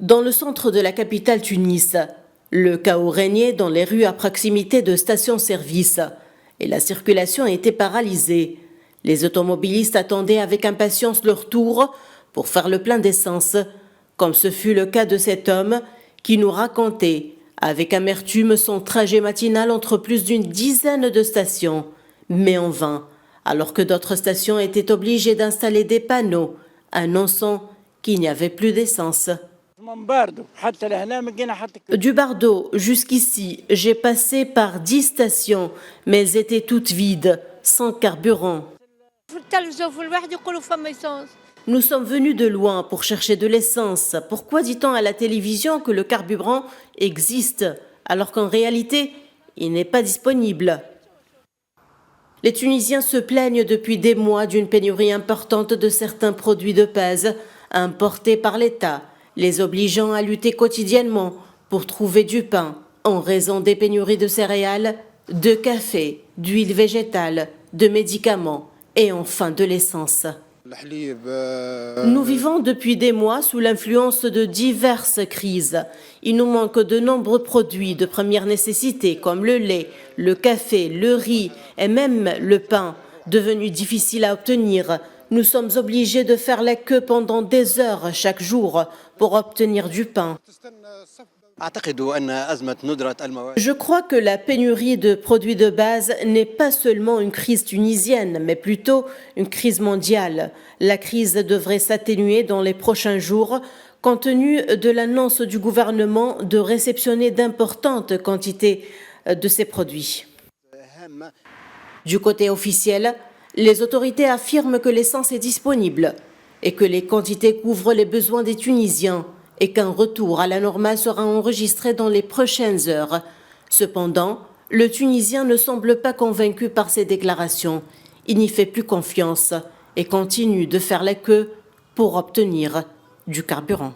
Dans le centre de la capitale Tunis, le chaos régnait dans les rues à proximité de stations-service et la circulation était paralysée. Les automobilistes attendaient avec impatience leur tour pour faire le plein d'essence, comme ce fut le cas de cet homme qui nous racontait avec amertume son trajet matinal entre plus d'une dizaine de stations, mais en vain, alors que d'autres stations étaient obligées d'installer des panneaux annonçant qu'il n'y avait plus d'essence. Du Bardo jusqu'ici, j'ai passé par 10 stations, mais elles étaient toutes vides, sans carburant. Nous sommes venus de loin pour chercher de l'essence. Pourquoi dit-on à la télévision que le carburant existe, alors qu'en réalité, il n'est pas disponible? Les Tunisiens se plaignent depuis des mois d'une pénurie importante de certains produits de base importés par l'État, les obligeant à lutter quotidiennement pour trouver du pain en raison des pénuries de céréales, de café, d'huile végétale, de médicaments et enfin de l'essence. Nous vivons depuis des mois sous l'influence de diverses crises. Il nous manque de nombreux produits de première nécessité comme le lait, le café, le riz et même le pain, devenus difficiles à obtenir. Nous sommes obligés de faire la queue pendant des heures chaque jour pour obtenir du pain. Je crois que la pénurie de produits de base n'est pas seulement une crise tunisienne, mais plutôt une crise mondiale. La crise devrait s'atténuer dans les prochains jours, compte tenu de l'annonce du gouvernement de réceptionner d'importantes quantités de ces produits. Du côté officiel, les autorités affirment que l'essence est disponible et que les quantités couvrent les besoins des Tunisiens et qu'un retour à la normale sera enregistré dans les prochaines heures. Cependant, le Tunisien ne semble pas convaincu par ces déclarations. Il n'y fait plus confiance et continue de faire la queue pour obtenir du carburant.